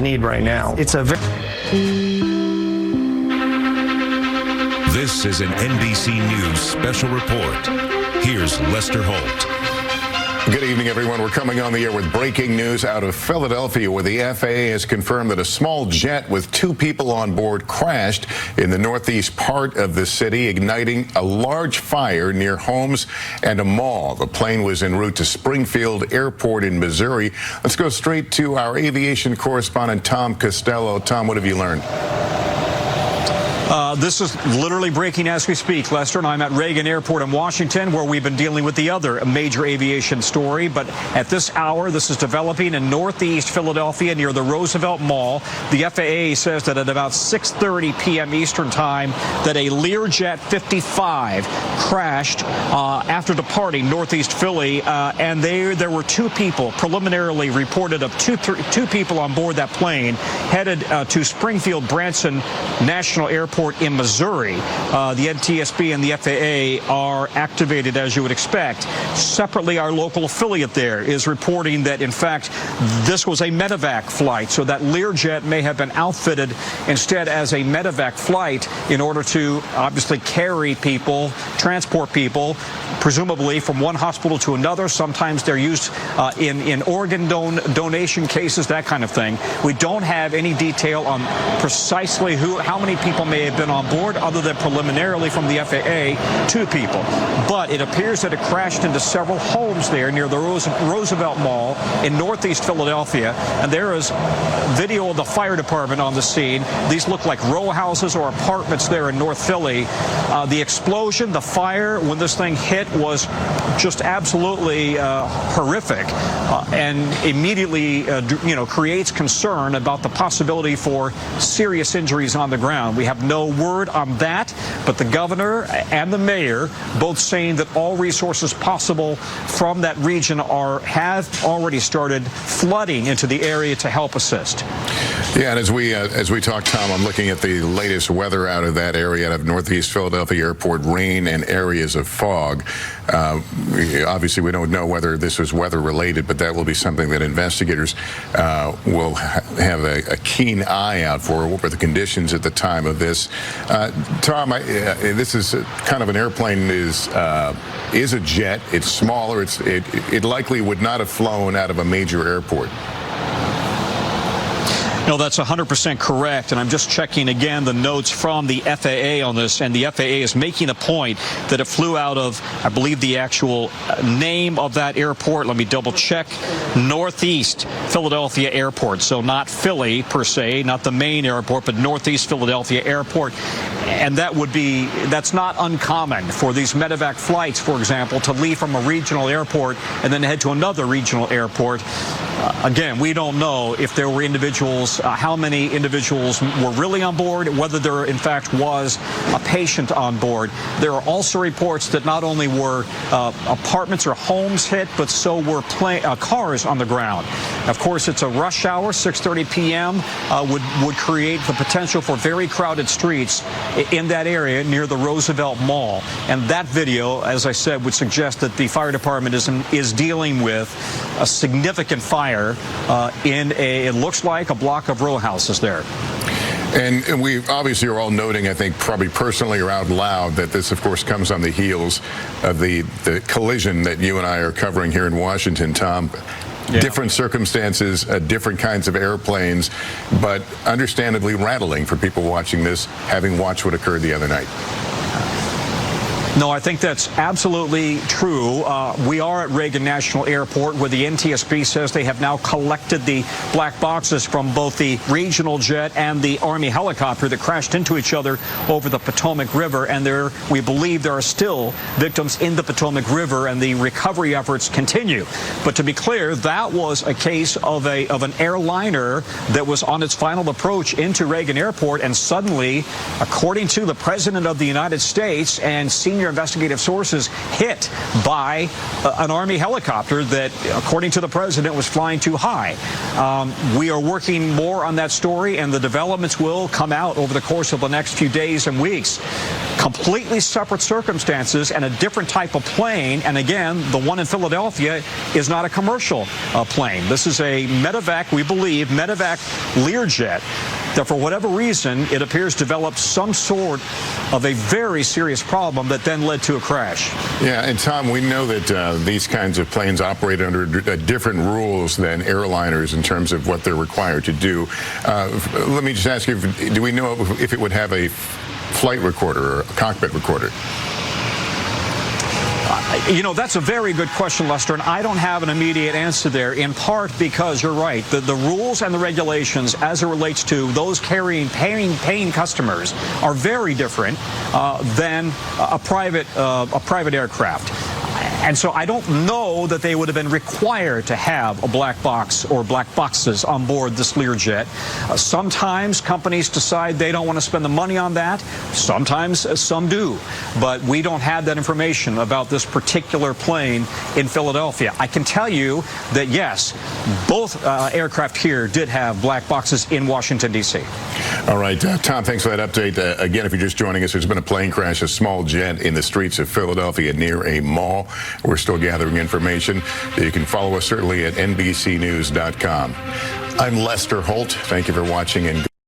need right now. It's a This is an NBC News special report. Here's Lester Holt. Good evening, everyone. We're coming on the air with breaking news out of Philadelphia, where the FAA has confirmed that a small jet with 2 people on board crashed in the northeast part of the city, igniting a large fire near homes and a mall. The plane was en route to Springfield Airport in Missouri. Let's go straight to our aviation correspondent, Tom Costello. Tom, what have you learned? This is literally breaking as we speak, Lester, and I'm at Reagan Airport in Washington, where we've been dealing with the other major aviation story. But at this hour, this is developing in northeast Philadelphia near the Roosevelt Mall. The FAA says that at about 6:30 p.m. Eastern time that a Learjet 55 crashed after departing northeast Philly, and there were 2 people preliminarily reported of two people on board that plane headed to Springfield Branson National Airport in Missouri. The NTSB and the FAA are activated, as you would expect. Separately, our local affiliate there is reporting that, in fact, this was a medevac flight, so that Learjet may have been outfitted instead as a medevac flight in order to obviously carry people, transport people, presumably from one hospital to another. Sometimes they're used in organ donation cases, that kind of thing. We don't have any detail on precisely how many people may have been on board, other than preliminarily from the FAA, 2 people. But it appears that it crashed into several homes there near the Roosevelt Mall in northeast Philadelphia, and there is video of the fire department on the scene. These look like row houses or apartments there in North Philly. The explosion, the fire, when this thing hit, was just absolutely horrific, and immediately creates concern about the possibility for serious injuries on the ground. We have no word on that, but the governor and the mayor both saying that all resources possible from that region have already started flooding into the area to help assist. Yeah, and as we talk, Tom, I'm looking at the latest weather out of that area, out of northeast Philadelphia Airport. Rain and areas of fog. Obviously, we don't know whether this was weather related, but that will be something that investigators will have a keen eye out for. What were the conditions at the time of this? Tom, this is kind of an airplane is a jet. It's smaller. It likely would not have flown out of a major airport. No, that's 100% correct, and I'm just checking again the notes from the FAA on this, and the FAA is making a point that it flew out of, I believe, the actual name of that airport. Let me double check. Northeast Philadelphia Airport, so not Philly per se, not the main airport, but Northeast Philadelphia Airport. And that's not uncommon for these medevac flights, for example, to leave from a regional airport and then head to another regional airport. Again, we don't know if there were individuals, how many individuals were really on board, whether there in fact was a patient on board. There are also reports that not only were apartments or homes hit, but so were cars on the ground. Of course, it's a rush hour. 6:30 p.m. Would create the potential for very crowded streets in that area near the Roosevelt Mall. And that video, as I said, would suggest that the fire department is dealing with a significant fire it looks like a block of row houses there. And we obviously are all noting, I think, probably personally or out loud, that this, of course, comes on the heels of the collision that you and I are covering here in Washington, Tom. Yeah. Different circumstances, different kinds of airplanes, but understandably rattling for people watching this, having watched what occurred the other night. No, I think that's absolutely true. We are at Reagan National Airport, where the NTSB says they have now collected the black boxes from both the regional jet and the Army helicopter that crashed into each other over the Potomac River. And we believe there are still victims in the Potomac River, and the recovery efforts continue. But to be clear, that was a case of an airliner that was on its final approach into Reagan Airport, and suddenly, according to the President of the United States and senior senior investigative sources hit by an Army helicopter that, according to the president, was flying too high. We are working more on that story, and the developments will come out over the course of the next few days and weeks. Completely separate circumstances and a different type of plane. And again, the one in Philadelphia is not a commercial plane. This is a medevac, we believe, medevac Learjet that for whatever reason it appears developed some sort of a very serious problem that then led to a crash. Yeah, and Tom, we know that these kinds of planes operate under different rules than airliners in terms of what they're required to do. Let me just ask you, do we know if it would have a flight recorder or a cockpit recorder? You know, that's a very good question, Lester, and I don't have an immediate answer there, in part because you're right. The rules and the regulations as it relates to those carrying paying customers are very different than a private aircraft. And so I don't know that they would have been required to have a black box or black boxes on board this Learjet. Sometimes companies decide they don't want to spend the money on that. Sometimes some do. But we don't have that information about this particular plane in Philadelphia. I can tell you that, yes, both aircraft here did have black boxes in Washington, D.C. All right, Tom, thanks for that update. Again, if you're just joining us, there's been a plane crash, a small jet in the streets of Philadelphia near a mall. We're still gathering information. You can follow us certainly at NBCnews.com. I'm Lester Holt. Thank you for watching. And